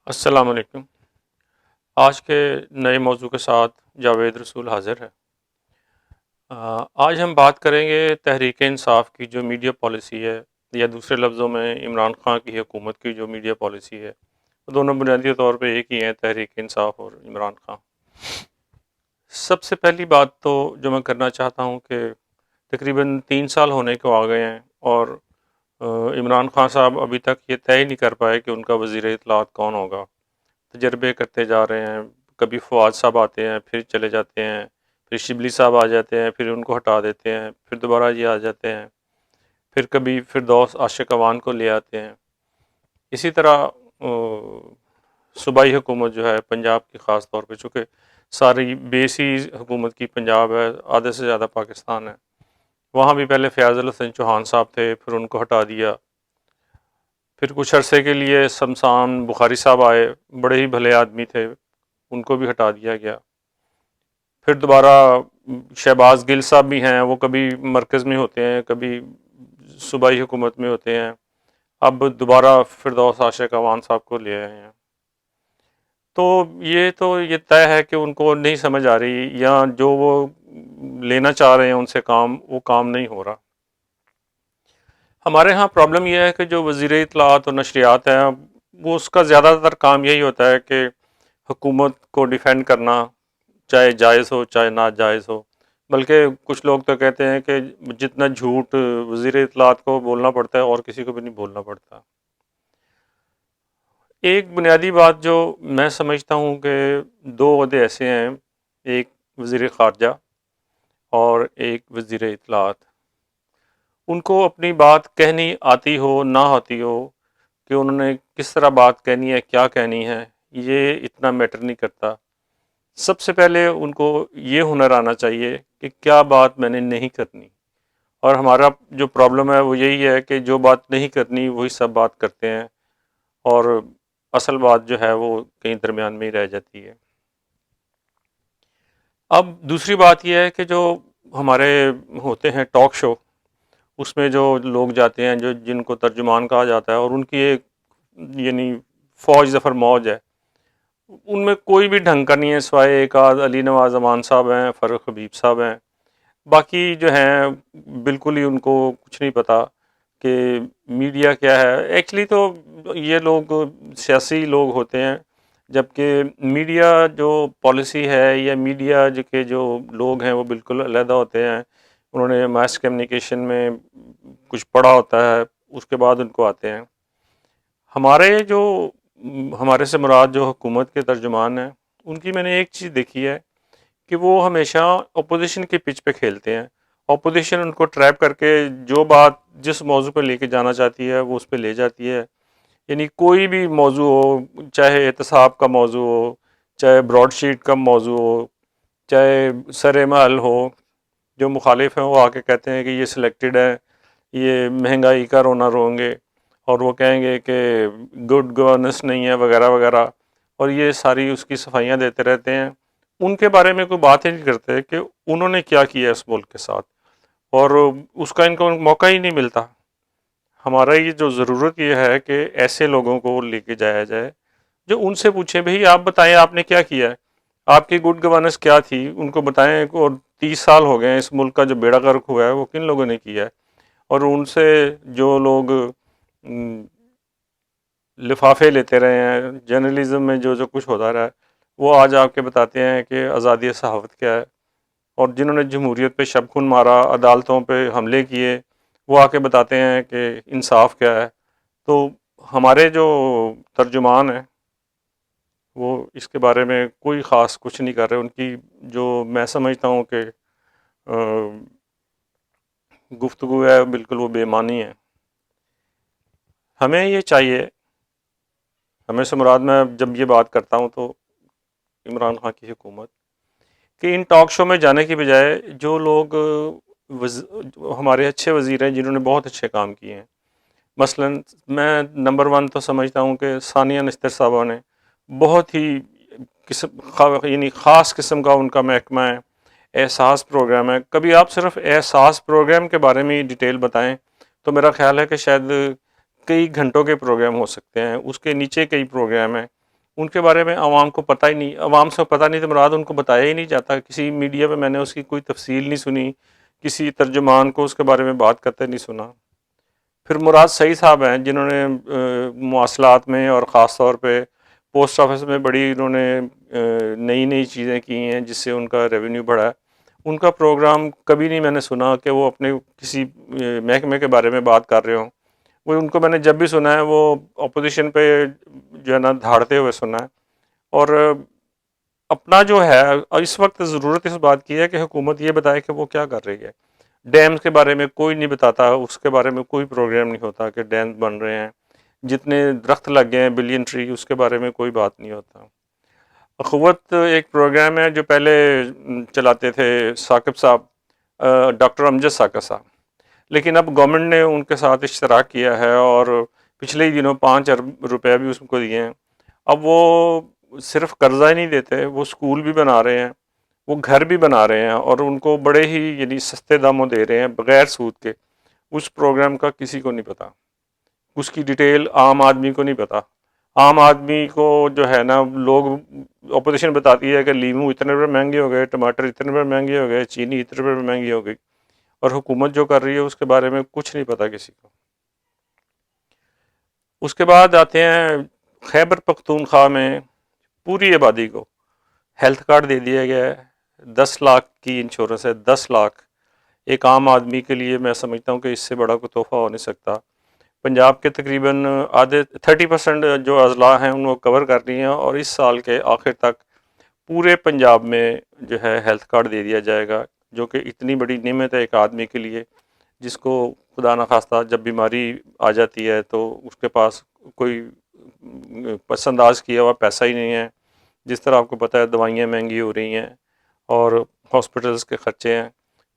السلام علیکم۔ آج کے نئے موضوع کے ساتھ جاوید رسول حاضر ہے۔ آج ہم بات کریں گے تحریک انصاف کی جو میڈیا پالیسی ہے، یا دوسرے لفظوں میں عمران خان کی حکومت کی جو میڈیا پالیسی ہے، وہ دونوں بنیادی طور پہ ایک ہی ہیں، تحریک انصاف اور عمران خان۔ سب سے پہلی بات تو جو میں کرنا چاہتا ہوں کہ تقریباً 3 سال ہونے کو آ گئے ہیں، اور عمران خان صاحب ابھی تک یہ طے ہی نہیں کر پائے کہ ان کا وزیر اطلاعات کون ہوگا۔ تجربے کرتے جا رہے ہیں، کبھی فواد صاحب آتے ہیں پھر چلے جاتے ہیں، پھر شبلی صاحب آ جاتے ہیں پھر ان کو ہٹا دیتے ہیں، پھر دوبارہ یہ آ جاتے ہیں، پھر کبھی فردوس عاشق اوان کو لے آتے ہیں۔ اسی طرح صوبائی حکومت جو ہے پنجاب کی خاص طور پہ، چونکہ ساری بیس ہی حکومت کی پنجاب ہے، آدھے سے زیادہ پاکستان ہے، وہاں بھی پہلے فیاض الحسن چوہان صاحب تھے، پھر ان کو ہٹا دیا، پھر کچھ عرصے کے لیے شمسان بخاری صاحب آئے، بڑے ہی بھلے آدمی تھے، ان کو بھی ہٹا دیا گیا۔ پھر دوبارہ شہباز گل صاحب بھی ہیں، وہ کبھی مرکز میں ہوتے ہیں، کبھی صوبائی حکومت میں ہوتے ہیں، اب دوبارہ فردوس عاشق اوان صاحب کو لے آئے ہیں۔ تو یہ طے ہے کہ ان کو نہیں سمجھ آ رہی، یا جو وہ لینا چاہ رہے ہیں ان سے کام، وہ کام نہیں ہو رہا۔ ہمارے ہاں پرابلم یہ ہے کہ جو وزیر اطلاعات اور نشریات ہیں، وہ اس کا زیادہ تر کام یہی ہوتا ہے کہ حکومت کو ڈیفینڈ کرنا، چاہے جائز ہو چاہے ناجائز ہو۔ بلکہ کچھ لوگ تو کہتے ہیں کہ جتنا جھوٹ وزیر اطلاعات کو بولنا پڑتا ہے اور کسی کو بھی نہیں بولنا پڑتا۔ ایک بنیادی بات جو میں سمجھتا ہوں کہ دو عہدے ایسے ہیں، ایک وزیر خارجہ اور ایک وزیر اطلاعات، ان کو اپنی بات کہنی آتی ہو نہ آتی ہو، کہ انہوں نے کس طرح بات کہنی ہے، کیا کہنی ہے، یہ اتنا میٹر نہیں کرتا۔ سب سے پہلے ان کو یہ ہنر آنا چاہیے کہ کیا بات میں نے نہیں کرنی، اور ہمارا جو پرابلم ہے وہ یہی ہے کہ جو بات نہیں کرنی وہی سب بات کرتے ہیں، اور اصل بات جو ہے وہ کہیں درمیان میں ہی رہ جاتی ہے۔ اب دوسری بات یہ ہے کہ جو ہمارے ہوتے ہیں ٹاک شو، اس میں جو لوگ جاتے ہیں، جن کو ترجمان کہا جاتا ہے، اور ان کی ایک یعنی فوج ظفر موج ہے، ان میں کوئی بھی ڈھنگ کا نہیں ہے، سوائے ایک آدھ علی نواز امان صاحب ہیں، فرق حبیب صاحب ہیں، باقی جو ہیں بالکل ہی ان کو کچھ نہیں پتہ کہ میڈیا کیا ہے۔ ایکچولی تو یہ لوگ سیاسی لوگ ہوتے ہیں، جبکہ میڈیا جو پالیسی ہے یا میڈیا کے جو لوگ ہیں وہ بالکل علیحدہ ہوتے ہیں۔ انہوں نے ماس کمیونیکیشن میں کچھ پڑھا ہوتا ہے، اس کے بعد ان کو آتے ہیں۔ ہمارے سے مراد جو حکومت کے ترجمان ہیں، ان کی میں نے ایک چیز دیکھی ہے کہ وہ ہمیشہ اپوزیشن کے پچ پہ کھیلتے ہیں۔ اپوزیشن ان کو ٹریپ کر کے جو بات جس موضوع پہ لے کے جانا چاہتی ہے وہ اس پہ لے جاتی ہے، یعنی کوئی بھی موضوع ہو، چاہے احتساب کا موضوع ہو، چاہے براڈ شیٹ کا موضوع ہو، چاہے سر محل ہو، جو مخالف ہیں وہ آ کے کہتے ہیں کہ یہ سلیکٹڈ ہے، یہ مہنگائی کا رونا روں گے، اور وہ کہیں گے کہ گڈ گورننس نہیں ہے وغیرہ وغیرہ، اور یہ ساری اس کی صفائیاں دیتے رہتے ہیں۔ ان کے بارے میں کوئی بات ہی نہیں کرتے کہ انہوں نے کیا کیا اس ملک کے ساتھ، اور اس کا ان کو موقع ہی نہیں ملتا۔ ہمارا یہ جو ضرورت یہ ہے کہ ایسے لوگوں کو لے کے جایا جائے جو ان سے پوچھیں بھئی آپ بتائیں آپ نے کیا کیا ہے، آپ کی گڈ گورننس کیا تھی، ان کو بتائیں، اور 30 سال ہو گئے ہیں اس ملک کا جو بیڑا غرق ہوا ہے وہ کن لوگوں نے کیا ہے، اور ان سے جو لوگ لفافے لیتے رہے ہیں جرنلزم میں، جو کچھ ہوتا رہا ہے، وہ آج آپ کے بتاتے ہیں کہ آزادی صحافت کیا ہے، اور جنہوں نے جمہوریت پہ شب خون مارا، عدالتوں پہ حملے کیے، وہ آ کے بتاتے ہیں کہ انصاف کیا ہے۔ تو ہمارے جو ترجمان ہیں وہ اس کے بارے میں کوئی خاص کچھ نہیں کر رہے، ان کی جو میں سمجھتا ہوں کہ گفتگو ہے بالکل وہ بے معنی ہے۔ ہمیں یہ چاہیے، ہمیں سے مراد میں جب یہ بات کرتا ہوں تو عمران خان کی حکومت، کہ ان ٹاک شو میں جانے کی بجائے جو لوگ ہمارے اچھے وزیر ہیں جنہوں نے بہت اچھے کام کیے ہیں، مثلا میں نمبر 1 تو سمجھتا ہوں کہ ثانیہ نشتر صاحبہ نے بہت ہی یعنی خاص قسم کا ان کا محکمہ ہے، احساس پروگرام ہے۔ کبھی آپ صرف احساس پروگرام کے بارے میں ڈیٹیل بتائیں تو میرا خیال ہے کہ شاید کئی گھنٹوں کے پروگرام ہو سکتے ہیں، اس کے نیچے کئی پروگرام ہیں، ان کے بارے میں عوام کو پتہ ہی نہیں، عوام سے پتہ نہیں تو مراد ان کو بتایا ہی نہیں جاتا، کسی میڈیا پہ میں نے اس کی کوئی تفصیل نہیں سنی، کسی ترجمان کو اس کے بارے میں بات کرتے نہیں سنا۔ پھر مراد سعید صاحب ہیں جنہوں نے مواصلات میں اور خاص طور پہ پوسٹ آفس میں بڑی انہوں نے نئی نئی چیزیں کی ہیں جس سے ان کا ریونیو بڑھا ہے۔ ان کا پروگرام کبھی نہیں میں نے سنا کہ وہ اپنے کسی محکمے کے بارے میں بات کر رہے ہوں۔ وہ ان کو میں نے جب بھی سنا ہے وہ اپوزیشن پہ جو ہے نا دھاڑتے ہوئے سنا ہے، اور اپنا جو ہے اس وقت ضرورت اس بات کی ہے کہ حکومت یہ بتائے کہ وہ کیا کر رہی ہے۔ ڈیمز کے بارے میں کوئی نہیں بتاتا، اس کے بارے میں کوئی پروگرام نہیں ہوتا کہ ڈیمز بن رہے ہیں، جتنے درخت لگ گئے ہیں بلین ٹری، اس کے بارے میں کوئی بات نہیں ہوتا۔ اخوت ایک پروگرام ہے جو پہلے چلاتے تھے ثاقب صاحب، ڈاکٹر امجد ثاقب صاحب، لیکن اب گورنمنٹ نے ان کے ساتھ اشتراک کیا ہے اور پچھلے ہی دنوں 5 ارب روپے بھی اس کو دیے ہیں۔ اب وہ صرف قرضہ ہی نہیں دیتے، وہ اسکول بھی بنا رہے ہیں، وہ گھر بھی بنا رہے ہیں، اور ان کو بڑے ہی یعنی سستے داموں دے رہے ہیں بغیر سود کے۔ اس پروگرام کا کسی کو نہیں پتہ، اس کی ڈیٹیل عام آدمی کو نہیں پتہ۔ عام آدمی کو جو ہے نا، لوگ اپوزیشن بتاتی ہے کہ لیمو اتنے روپے مہنگے ہو گئے، ٹماٹر اتنے روپے مہنگے ہو گئے، چینی اتنے روپے مہنگی ہو گئی، اور حکومت جو کر رہی ہے اس کے بارے میں کچھ نہیں پتہ کسی کو۔ اس کے بعد آتے ہیں خیبر پختونخوا میں پوری آبادی کو ہیلتھ کارڈ دے دیا گیا ہے، 10 لاکھ کی انشورنس ہے، 10 لاکھ ایک عام آدمی کے لیے میں سمجھتا ہوں کہ اس سے بڑا کوئی تحفہ ہو نہیں سکتا۔ پنجاب کے تقریباً آدھے 30% جو اضلاع ہیں ان کو کور کر رہی ہیں، اور اس سال کے آخر تک پورے پنجاب میں جو ہے ہیلتھ کارڈ دے دیا جائے گا، جو کہ اتنی بڑی نعمت ہے ایک آدمی کے لیے جس کو خدا نخواستہ جب بیماری آ جاتی ہے تو اس کے پاس کوئی پس انداز کیا ہوا پیسہ ہی نہیں ہے۔ جس طرح آپ کو پتہ ہے دوائیاں مہنگی ہو رہی ہیں اور ہاسپٹلس کے خرچے ہیں،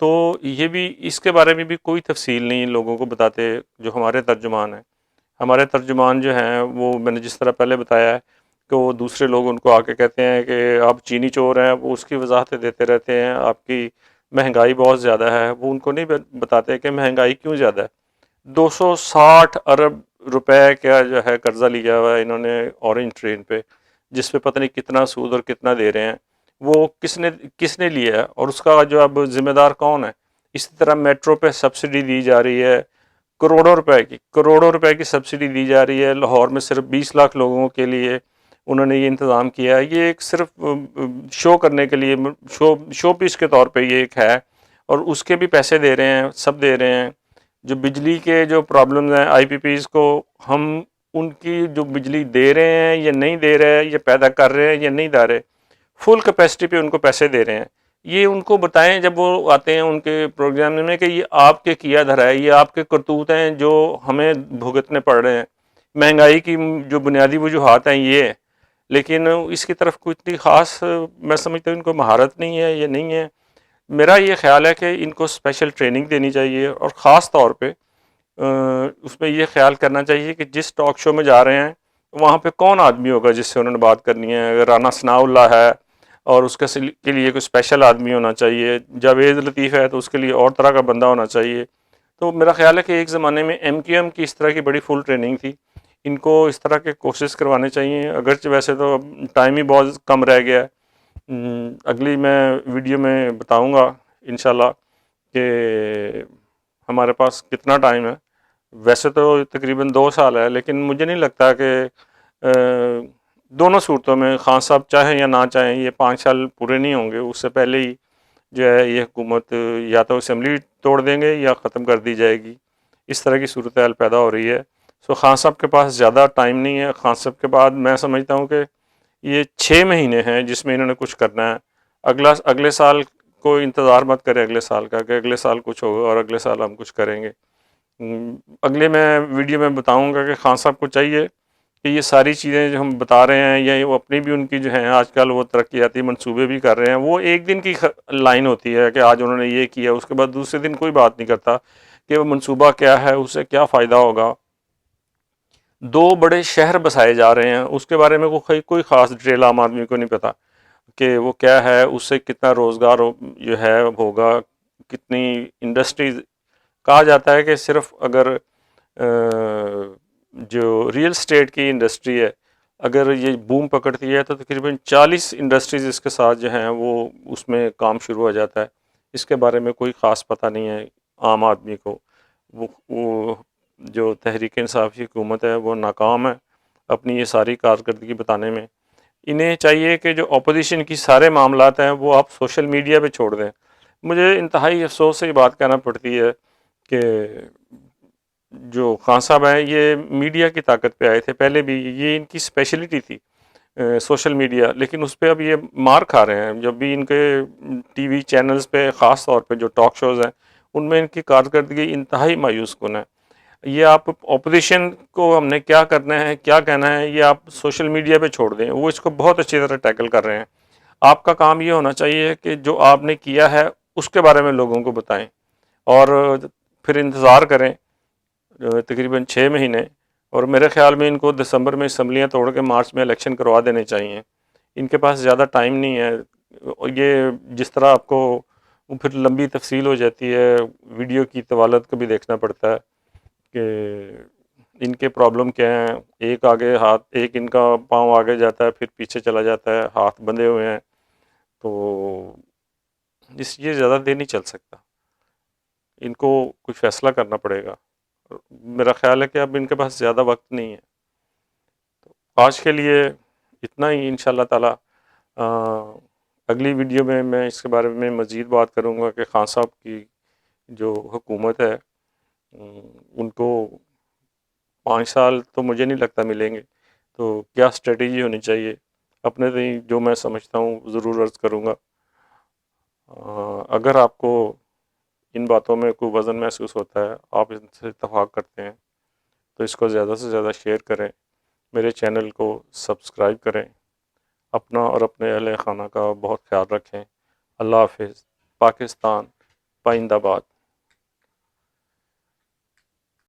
تو یہ بھی اس کے بارے میں بھی کوئی تفصیل نہیں لوگوں کو بتاتے جو ہمارے ترجمان ہیں۔ ہمارے ترجمان جو ہیں وہ میں نے جس طرح پہلے بتایا ہے کہ وہ دوسرے لوگ ان کو آ کے کہتے ہیں کہ آپ چینی چور ہیں، وہ اس کی وضاحتیں دیتے رہتے ہیں، آپ کی مہنگائی بہت زیادہ ہے۔ وہ ان کو نہیں بتاتے کہ مہنگائی کیوں زیادہ ہے۔ 260 ارب روپے کا جو ہے قرضہ لیا ہوا ہے انہوں نے اورنج ٹرین پہ، جس پہ پتہ نہیں کتنا سود اور کتنا دے رہے ہیں۔ وہ کس نے لیا ہے اور اس کا جو اب ذمہ دار کون ہے؟ اسی طرح میٹرو پہ سبسڈی دی جا رہی ہے، کروڑوں روپے کی سبسڈی دی جا رہی ہے۔ لاہور میں صرف 20 لاکھ لوگوں کے لیے انہوں نے یہ انتظام کیا ہے۔ یہ ایک صرف شو کرنے کے لیے، شو پیس کے طور پہ یہ ایک ہے، اور اس کے بھی پیسے دے رہے ہیں، سب دے رہے ہیں۔ جو بجلی کے جو پرابلمز ہیں آئی پی پیز کو، ہم ان کی جو بجلی دے رہے ہیں یا نہیں دے رہے، یا پیدا کر رہے ہیں یا نہیں دے رہے، فل کیپیسٹی پہ ان کو پیسے دے رہے ہیں۔ یہ ان کو بتائیں جب وہ آتے ہیں ان کے پروگرام میں کہ یہ آپ کے کیا دھرا ہے، یہ آپ کے کرتوت ہیں جو ہمیں بھگتنے پڑ رہے ہیں۔ مہنگائی کی جو بنیادی وجوہات ہیں یہ ہے، لیکن اس کی طرف کوئی اتنی خاص میں سمجھتا ہوں ان کو مہارت نہیں ہے یا نہیں ہے۔ میرا یہ خیال ہے کہ ان کو اسپیشل ٹریننگ دینی چاہیے، اور خاص طور پہ اس میں یہ خیال کرنا چاہیے کہ جس ٹاک شو میں جا رہے ہیں وہاں پہ کون آدمی ہوگا جس سے انہوں نے بات کرنی ہے۔ اگر رانا ثناء اللہ ہے اور اس کے لیے کوئی اسپیشل آدمی ہونا چاہیے، جاوید لطیف ہے تو اس کے لیے اور طرح کا بندہ ہونا چاہیے۔ تو میرا خیال ہے کہ ایک زمانے میں ایم کیو ایم کی اس طرح کی بڑی فل ٹریننگ تھی، ان کو اس طرح کے کورسز کروانے چاہیے، اگرچہ ویسے تو اب ٹائم ہی بہت کم رہ گیا ہے۔ اگلی میں ویڈیو میں بتاؤں گا انشاءاللہ کہ ہمارے پاس کتنا ٹائم ہے۔ ویسے تو تقریباً 2 سال ہے، لیکن مجھے نہیں لگتا کہ دونوں صورتوں میں خان صاحب چاہیں یا نہ چاہیں یہ 5 سال پورے نہیں ہوں گے۔ اس سے پہلے ہی جو ہے یہ حکومت یا تو اسمبلی توڑ دیں گے یا ختم کر دی جائے گی، اس طرح کی صورتحال پیدا ہو رہی ہے۔ سو خان صاحب کے پاس زیادہ ٹائم نہیں ہے۔ خان صاحب کے بعد میں سمجھتا ہوں کہ یہ 6 مہینے ہیں جس میں انہوں نے کچھ کرنا ہے۔ اگلے سال کو انتظار مت کرے اگلے سال کا کہ اگلے سال کچھ ہوگا اور اگلے سال ہم کچھ کریں گے۔ اگلے میں ویڈیو میں بتاؤں گا کہ خان صاحب کو چاہیے کہ یہ ساری چیزیں جو ہم بتا رہے ہیں، یا وہ اپنی بھی ان کی جو ہیں آج کل وہ ترقیاتی منصوبے بھی کر رہے ہیں، وہ ایک دن کی لائن ہوتی ہے کہ آج انہوں نے یہ کیا، اس کے بعد دوسرے دن کوئی بات نہیں کرتا کہ وہ منصوبہ کیا ہے، اس سے کیا فائدہ ہوگا۔ 2 بڑے شہر بسائے جا رہے ہیں، اس کے بارے میں کوئی خاص ڈیٹیل عام آدمی کو نہیں پتا کہ وہ کیا ہے، اس سے کتنا روزگار جو ہے ہوگا، کتنی انڈسٹریز۔ کہا جاتا ہے کہ صرف اگر جو ریئل اسٹیٹ کی انڈسٹری ہے اگر یہ بوم پکڑتی ہے تو تقریباً 40 انڈسٹریز اس کے ساتھ جو ہیں وہ اس میں کام شروع ہو جاتا ہے. اس کے بارے میں کوئی خاص پتہ نہیں ہے عام آدمی کو. وہ جو تحریک انصاف کی حکومت ہے وہ ناکام ہے اپنی یہ ساری کارکردگی بتانے میں. انہیں چاہیے کہ جو اپوزیشن کی سارے معاملات ہیں وہ آپ سوشل میڈیا پہ چھوڑ دیں. مجھے انتہائی افسوس سے یہ بات کہنا پڑتی ہے کہ جو خان صاحب ہیں یہ میڈیا کی طاقت پہ آئے تھے پہلے بھی، یہ ان کی اسپیشلٹی تھی سوشل میڈیا، لیکن اس پہ اب یہ مار کھا رہے ہیں. جب بھی ان کے ٹی وی چینلز پہ خاص طور پہ جو ٹاک شوز ہیں ان میں ان کی کارکردگی انتہائی مایوس کن ہے. یہ آپ اپوزیشن کو ہم نے کیا کرنا ہے کیا کہنا ہے یہ آپ سوشل میڈیا پہ چھوڑ دیں، وہ اس کو بہت اچھی طرح ٹیکل کر رہے ہیں. آپ کا کام یہ ہونا چاہیے کہ جو آپ نے کیا ہے اس کے بارے میں لوگوں کو بتائیں، اور پھر انتظار کریں تقریباً 6 مہینے. اور میرے خیال میں ان کو دسمبر میں اسمبلیاں توڑ کے مارچ میں الیکشن کروا دینے چاہیے. ان کے پاس زیادہ ٹائم نہیں ہے. یہ جس طرح آپ کو پھر لمبی تفصیل ہو جاتی ہے، ویڈیو کی طوالت کو بھی دیکھنا پڑتا ہے کہ ان کے پرابلم کیا ہیں. ایک آگے ہاتھ، ایک ان کا پاؤں آگے جاتا ہے پھر پیچھے چلا جاتا ہے، ہاتھ بندھے ہوئے ہیں. تو یہ زیادہ دیر نہیں چل سکتا، ان کو کچھ فیصلہ کرنا پڑے گا. میرا خیال ہے کہ اب ان کے پاس زیادہ وقت نہیں ہے. آج کے لیے اتنا ہی. ان شاء اللہ تعالیٰ اگلی ویڈیو میں اس کے بارے میں مزید بات کروں گا کہ خان صاحب کی جو حکومت ہے ان کو 5 سال تو مجھے نہیں لگتا ملیں گے، تو کیا اسٹریٹجی ہونی چاہیے اپنے سے جو میں سمجھتا ہوں ضرور عرض کروں گا. اگر آپ کو ان باتوں میں کوئی وزن محسوس ہوتا ہے، آپ ان سے اتفاق کرتے ہیں، تو اس کو زیادہ سے زیادہ شیئر کریں، میرے چینل کو سبسکرائب کریں. اپنا اور اپنے اہل خانہ کا بہت خیال رکھیں. اللہ حافظ. پاکستان پائندہ باد.